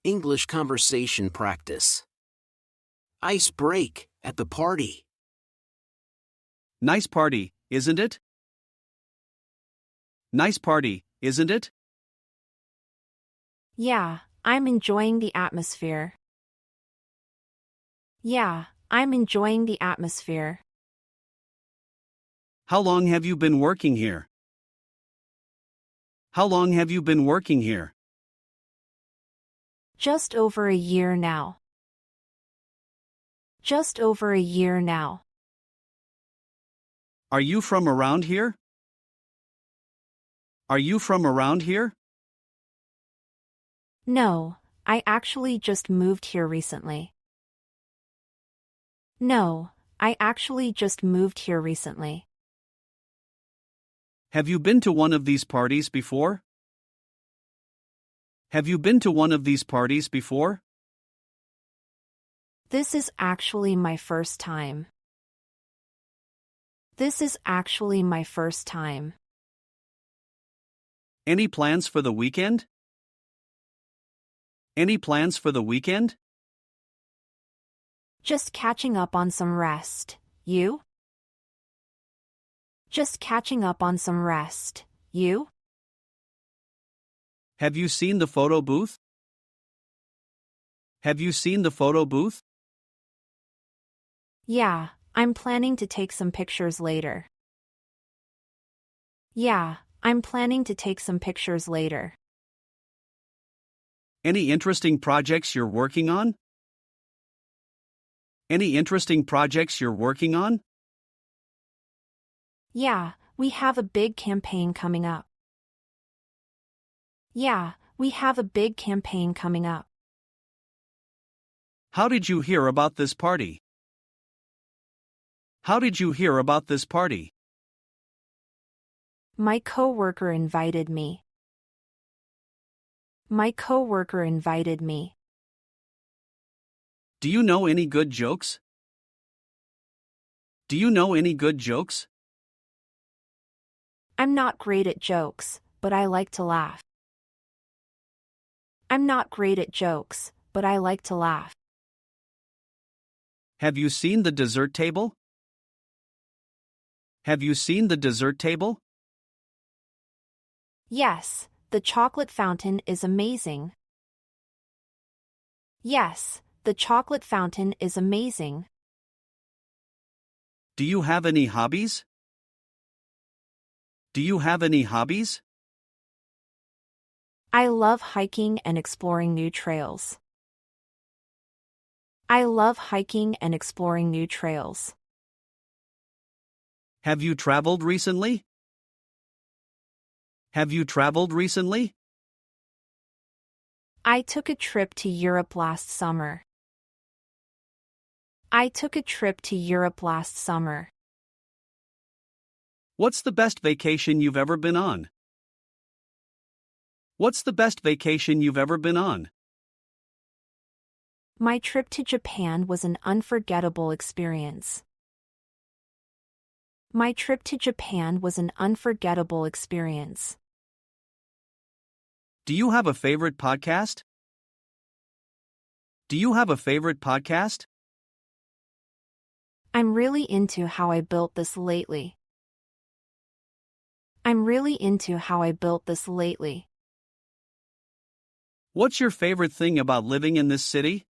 English conversation practice. Ice break at the party. Nice party, isn't it? Nice party, isn't it? Yeah, I'm enjoying the atmosphere. Yeah, I'm enjoying the atmosphere. How long have you been working here? How long have you been working here? Just over a year now. Just over a year now. Are you from around here? Are you from around here? No, I actually just moved here recently. No, I actually just moved here recently. Have you been to one of these parties before? Have you been to one of these parties before? This is actually my first time. This is actually my first time. Any plans for the weekend? Any plans for the weekend? Just catching up on some rest. You? Just catching up on some rest. You? Have you seen the photo booth? Have you seen the photo booth? Yeah, I'm planning to take some pictures later. Yeah, I'm planning to take some pictures later. Any interesting projects you're working on? Any interesting projects you're working on? Yeah, we have a big campaign coming up. Yeah, we have a big campaign coming up. How did you hear about this party? How did you hear about this party? My coworker invited me. My coworker invited me. Do you know any good jokes? Do you know any good jokes? I'm not great at jokes, but I like to laugh. I'm not great at jokes, but I like to laugh. Have you seen the dessert table? Have you seen the dessert table? Yes, the chocolate fountain is amazing. Yes, the chocolate fountain is amazing. Do you have any hobbies? Do you have any hobbies? I love hiking and exploring new trails. I love hiking and exploring new trails. Have you traveled recently? Have you traveled recently? I took a trip to Europe last summer. I took a trip to Europe last summer. What's the best vacation you've ever been on? What's the best vacation you've ever been on? My trip to Japan was an unforgettable experience. My trip to Japan was an unforgettable experience. Do you have a favorite podcast? Do you have a favorite podcast? I'm really into how I built this lately. I'm really into how I built this lately. What's your favorite thing about living in this city?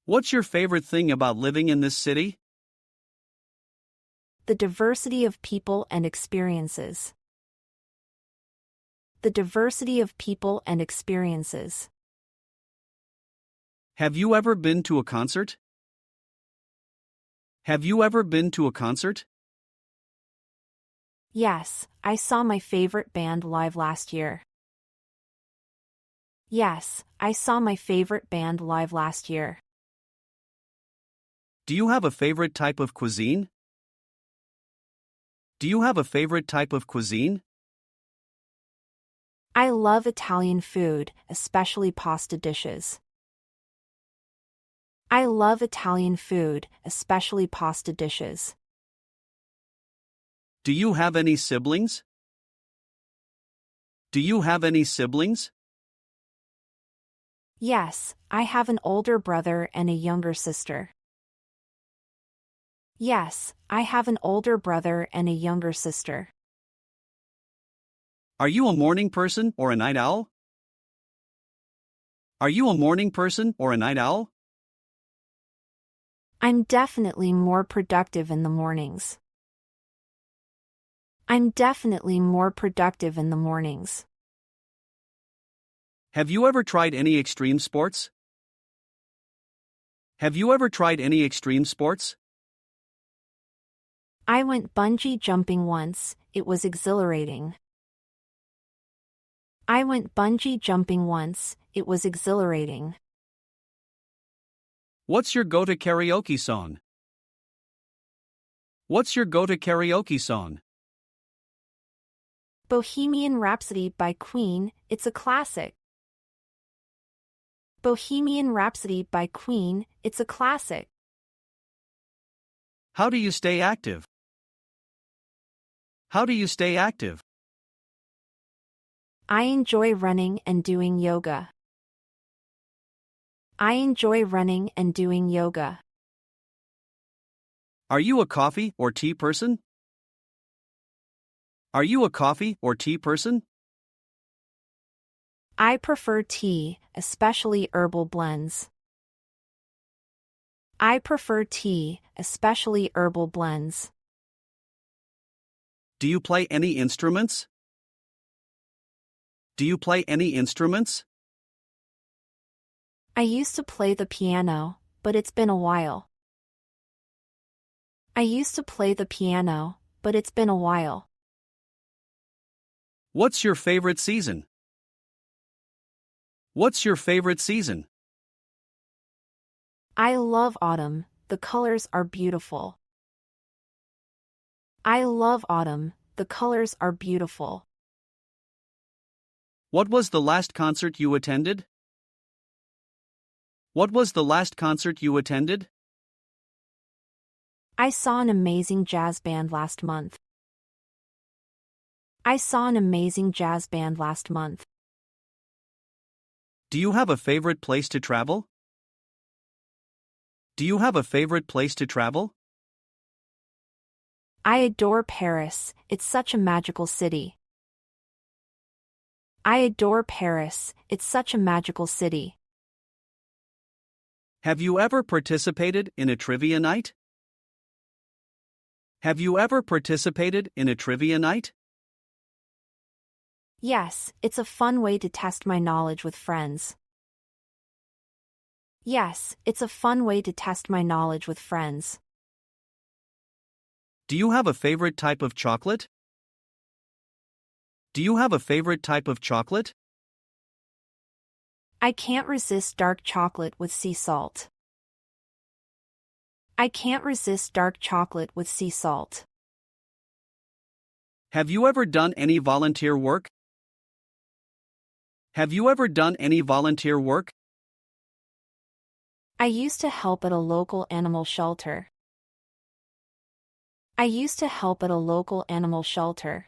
What's your favorite thing about living in this city? The diversity of people and experiences. The diversity of people and experiences. Have you ever been to a concert? Have you ever been to a concert? Yes, I saw my favorite band live last year. Yes, I saw my favorite band live last year. Do you have a favorite type of cuisine? Do you have a favorite type of cuisine? I love Italian food, especially pasta dishes. I love Italian food, especially pasta dishes. Do you have any siblings? Do you have any siblings? Yes, I have an older brother and a younger sister. Yes, I have an older brother and a younger sister. Are you a morning person or a night owl? Are you a morning person or a night owl? I'm definitely more productive in the mornings. I'm definitely more productive in the mornings. Have you ever tried any extreme sports? Have you ever tried any extreme sports? I went bungee jumping once, it was exhilarating. I went bungee jumping once, it was exhilarating. What's your go-to karaoke song? What's your go-to karaoke song? Bohemian Rhapsody by Queen, it's a classic. Bohemian Rhapsody by Queen, it's a classic. How do you stay active? How do you stay active? I enjoy running and doing yoga. I enjoy running and doing yoga. Are you a coffee or tea person? Are you a coffee or tea person? I prefer tea, especially herbal blends. I prefer tea, especially herbal blends. Do you play any instruments? Do you play any instruments? I used to play the piano, but it's been a while. I used to play the piano, but it's been a while. What's your favorite season? What's your favorite season? I love autumn, the colors are beautiful. I love autumn, the colors are beautiful. What was the last concert you attended? What was the last concert you attended? I saw an amazing jazz band last month. I saw an amazing jazz band last month. Do you have a favorite place to travel? Do you have a favorite place to travel? I adore Paris, it's such a magical city. I adore Paris, it's such a magical city. Have you ever participated in a trivia night? Have you ever participated in a trivia night? Yes, it's a fun way to test my knowledge with friends. Yes, it's a fun way to test my knowledge with friends. Do you have a favorite type of chocolate? Do you have a favorite type of chocolate? I can't resist dark chocolate with sea salt. I can't resist dark chocolate with sea salt. Have you ever done any volunteer work? Have you ever done any volunteer work? I used to help at a local animal shelter. I used to help at a local animal shelter.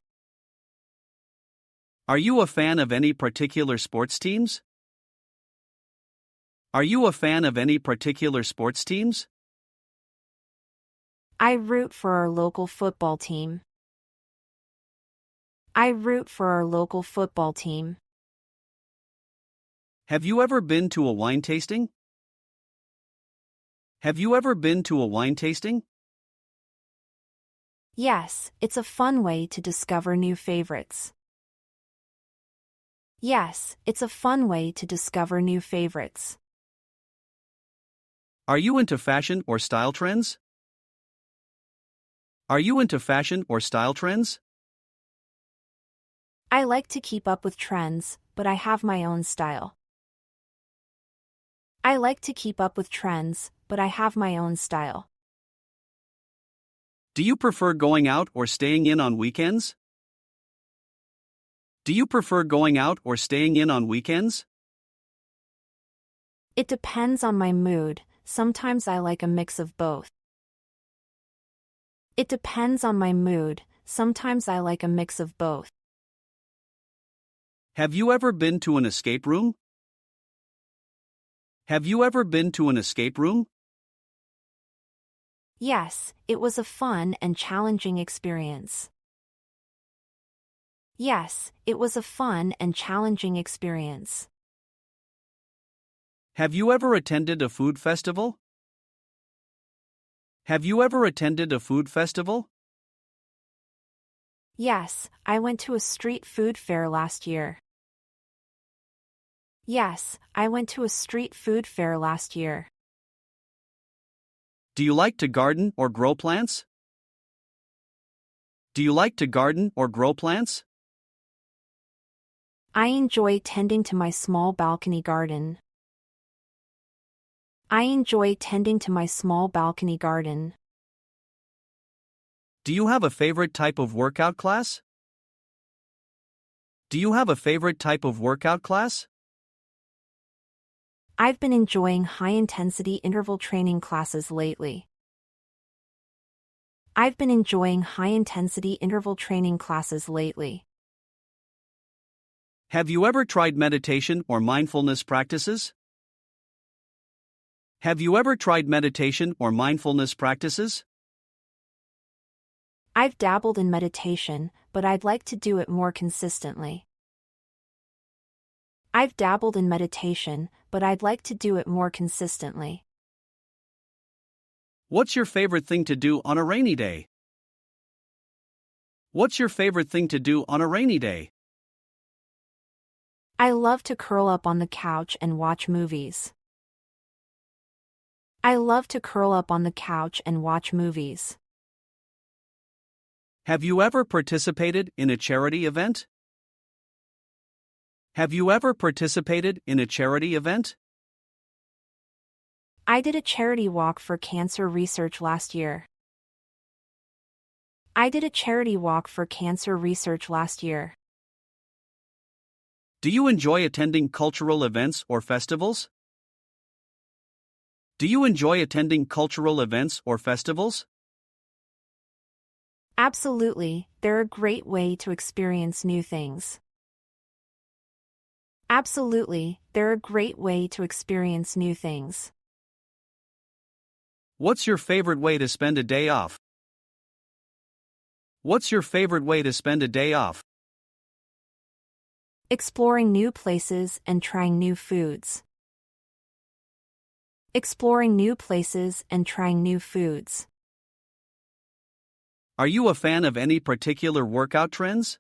Are you a fan of any particular sports teams? Are you a fan of any particular sports teams? I root for our local football team. I root for our local football team. Have you ever been to a wine tasting? Have you ever been to a wine tasting? Yes, it's a fun way to discover new favorites. Yes, it's a fun way to discover new favorites. Are you into fashion or style trends? Are you into fashion or style trends? I like to keep up with trends, but I have my own style. I like to keep up with trends, but I have my own style. Do you prefer going out or staying in on weekends? Do you prefer going out or staying in on weekends? It depends on my mood, sometimes I like a mix of both. It depends on my mood, sometimes I like a mix of both. Have you ever been to an escape room? Have you ever been to an escape room? Yes, it was a fun and challenging experience. Yes, it was a fun and challenging experience. Have you ever attended a food festival? Have you ever attended a food festival? Yes, I went to a street food fair last year. Yes, I went to a street food fair last year. Do you like to garden or grow plants? Do you like to garden or grow plants? I enjoy tending to my small balcony garden. I enjoy tending to my small balcony garden. Do you have a favorite type of workout class? Do you have a favorite type of workout class? I've been enjoying high-intensity interval training classes lately. I've been enjoying high-intensity interval training classes lately. Have you ever tried meditation or mindfulness practices? Have you ever tried meditation or mindfulness practices? I've dabbled in meditation, but I'd like to do it more consistently. I've dabbled in meditation, but I'd like to do it more consistently. What's your favorite thing to do on a rainy day? What's your favorite thing to do on a rainy day? I love to curl up on the couch and watch movies. I love to curl up on the couch and watch movies. Have you ever participated in a charity event? Have you ever participated in a charity event? I did a charity walk for cancer research last year. I did a charity walk for cancer research last year. Do you enjoy attending cultural events or festivals? Do you enjoy attending cultural events or festivals? Absolutely, they're a great way to experience new things. Absolutely, they're a great way to experience new things. What's your favorite way to spend a day off? What's your favorite way to spend a day off? Exploring new places and trying new foods. Exploring new places and trying new foods. Are you a fan of any particular workout trends?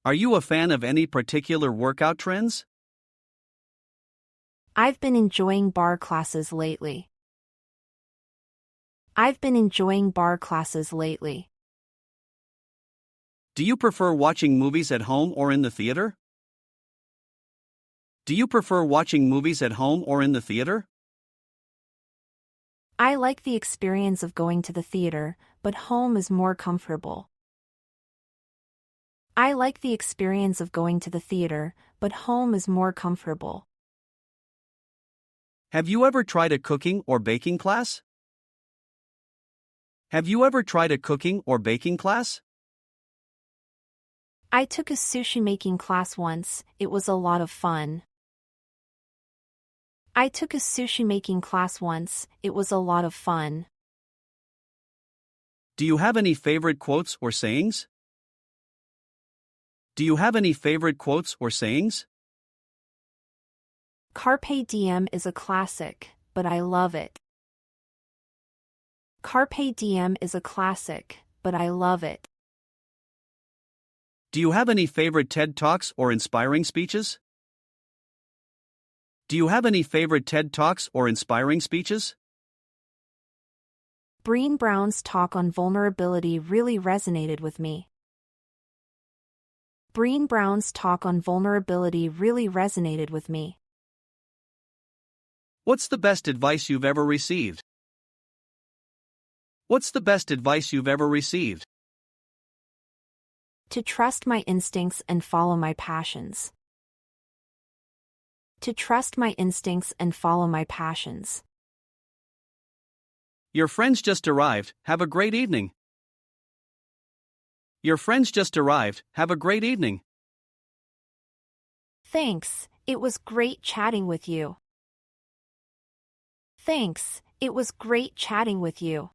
Are you a fan of any particular workout trends? I've been enjoying bar classes lately. I've been enjoying bar classes lately. Do you prefer watching movies at home or in the theater? Do you prefer watching movies at home or in the theater? I like the experience of going to the theater, but home is more comfortable. I like the experience of going to the theater, but home is more comfortable. Have you ever tried a cooking or baking class? Have you ever tried a cooking or baking class? I took a sushi making class once, it was a lot of fun. I took a sushi making class once, it was a lot of fun. Do you have any favorite quotes or sayings? Do you have any favorite quotes or sayings? Carpe diem is a classic, but I love it. Carpe diem is a classic, but I love it. Do you have any favorite TED Talks or inspiring speeches? Do you have any favorite TED Talks or inspiring speeches? Brené Brown's talk on vulnerability really resonated with me. Brené Brown's talk on vulnerability really resonated with me. What's the best advice you've ever received? What's the best advice you've ever received? To trust my instincts and follow my passions. To trust my instincts and follow my passions. Your friends just arrived, have a great evening. Your friends just arrived, have a great evening. Thanks, it was great chatting with you. Thanks, it was great chatting with you.